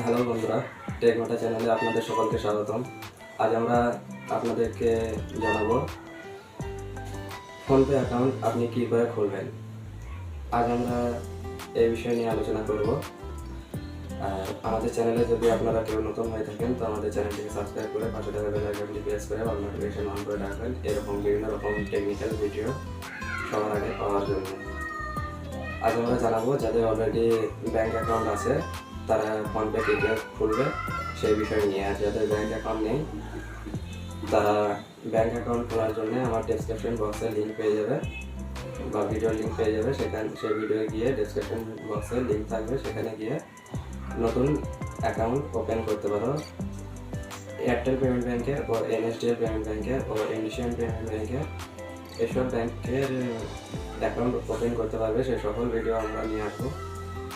Hello বন্ধুরা, টেকনোটা চ্যানেলে আপনাদের সকলকে স্বাগতম। আজ আমরা আপনাদেরকে জানাবো ফোনপে অ্যাকাউন্ট আপনি কী করে খুলবেন। আজ আমরা এই বিষয় নিয়ে আলোচনা করব। আর আমাদের চ্যানেলে যদি আপনারা কেউ নতুন হয়ে থাকেন তো আমাদের চ্যানেলটিকে সাবস্ক্রাইব করে পাশে থাকা বেল আইকনটি প্রেস করে অল নোটিফিকেশন অন করে রাখবেন এরকম বিভিন্ন রকম টেকনিক্যাল ভিডিও সবার আগে পাওয়ার জন্য। আজ আমরা জানাবো যাদের অলরেডি ব্যাংক অ্যাকাউন্ট আছে তারা ফোনপে কীভাবে খুলবে সেই বিষয় নিয়ে। আর যাদের ব্যাংক অ্যাকাউন্ট নেই তারা ব্যাংক অ্যাকাউন্ট খোলার জন্য আমার ডেসক্রিপশন বক্সে লিঙ্ক পেয়ে যাবে বা ভিডিও লিঙ্ক পেয়ে যাবে। সেই ভিডিও গিয়ে ডেসক্রিপশন বক্সে লিঙ্ক থাকবে, সেখানে গিয়ে নতুন অ্যাকাউন্ট ওপেন করতে পারো। এয়ারটেল পেমেন্ট ব্যাংকের ও এনএসডিএল পেমেন্ট ব্যাংকের ও এনডিসিএন পেমেন্ট ব্যাংকের এসব ব্যাংকের অ্যাকাউন্ট ওপেন করতে পারবে। সেই সকল ভিডিও আমরা নিয়ে আসবো,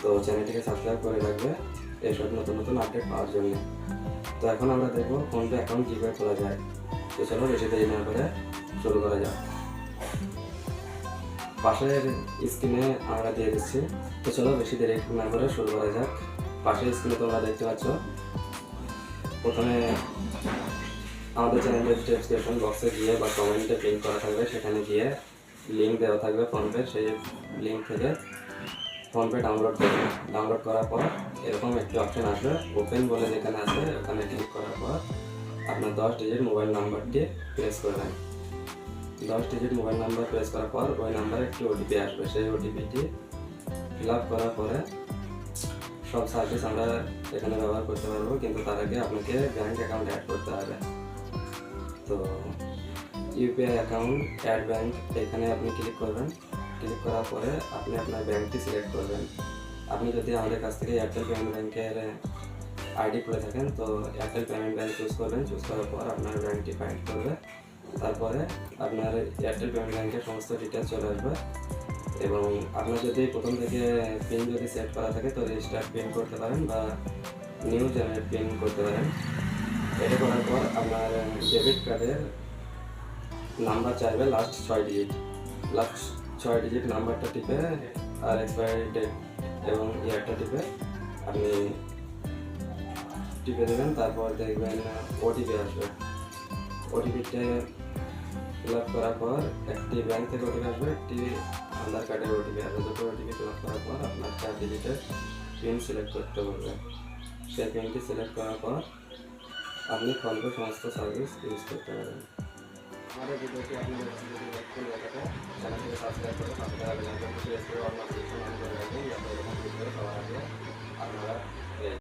তো চ্যানেলটিকে সাবস্ক্রাইব করে রাখবে এইসব নতুন নতুন আপডেট পাওয়ার জন্য। তো এখন আমরা দেখবো ফোনপে অ্যাকাউন্ট কীভাবে খোলা যায়। তো চলো বেশি দেরি না করে শুরু করা যাক। পাশের স্ক্রিনে আমরা দিয়ে দিচ্ছি, তো চলো বেশি দেরি না করে শুরু করা যাক। পাশের স্ক্রিনে তোমরা দেখতে পাচ্ছ প্রথমে আমাদের চ্যানেলের ডেসক্রিপশন বক্সে গিয়ে বা কমেন্টে পিন করা থাকবে, সেখানে গিয়ে লিঙ্ক দেওয়া থাকবে ফোনপে। সেই লিঙ্ক থেকে ফোনপে ডাউনলোড করার পর এরকম একটি অপশন আসবে, ওপেন বলে যেখানে আছে ওখানে ক্লিক করার পর আপনার 10 ডিজিট মোবাইল নাম্বারটি প্রেস করবেন। 10 ডিজিট মোবাইল নাম্বার প্রেস করার পর ওই নাম্বারে একটি ওটিপি আসবে। সেই ওটিপিটি ফিল আপ করার পরে সব সার্ভিস আমরা এখানে ব্যবহার করতে পারবো, কিন্তু তার আগে আপনাকে ব্যাংক অ্যাকাউন্ট অ্যাড করতে হবে। তো ইউপিআই অ্যাকাউন্ট অ্যাড ব্যাংক এখানে আপনি ক্লিক করবেন। ক্লিক করার পরে আপনি আপনার ব্যাংকটি সিলেক্ট করবেন। আপনি যদি আমাদের কাছ থেকে এয়ারটেল পেমেন্ট ব্যাংকের আইডি করে থাকেন তো এয়ারটেল পেমেন্ট ব্যাংক চুজ করবেন। চুজ করার পর আপনার ব্যাংকটি ফাইন্ড করবে, তারপরে আপনার এয়ারটেল পেমেন্ট ব্যাংকের সমস্ত ডিটেলস চলে আসবে। এবং আপনার যদি প্রথম থেকে পিন যদি সেট করা থাকে তো রেজিস্টার পিন করতে পারেন বা নিউ জেনারেট পিন করতে পারেন। এটা করার পর আপনার ডেবিট কার্ডের নাম্বার চাইবে লাস্ট 6 ডিজিট নাম্বারটা টিপে আর এক্সপায়ারি ডেট এবং ইয়ারটা টিপে আপনি টিপে দেবেন। তারপর দেখবেন ওটিপি আসবে। ওটিপিতে ফিল আপ করার পর একটি ব্যাংক থেকে ওটিপি আসবে, একটি আধার কার্ডের ওটিপি আসবে। দুটো ওটিপি ফিল আপ করার পর আপনার 4 ডিজিটের পিন সিলেক্ট করতে বলবে। সেই পিনটি সিলেক্ট করার পর আপনি ফোনপে সমস্ত সার্ভিস ইউজ করতে পারেন। আমাদের ভিডিওটি আপনাদের কাছে যদি হেল্পফুল হয়ে থাকে চ্যানেলটিকে সাবস্ক্রাইব করে পাশে থাকা বেল আইকনটি প্রেস করে অল নোটিফিকেশন অন করে রাখবেন, যাতে এরকম ভিডিও সবার আগে আপনারা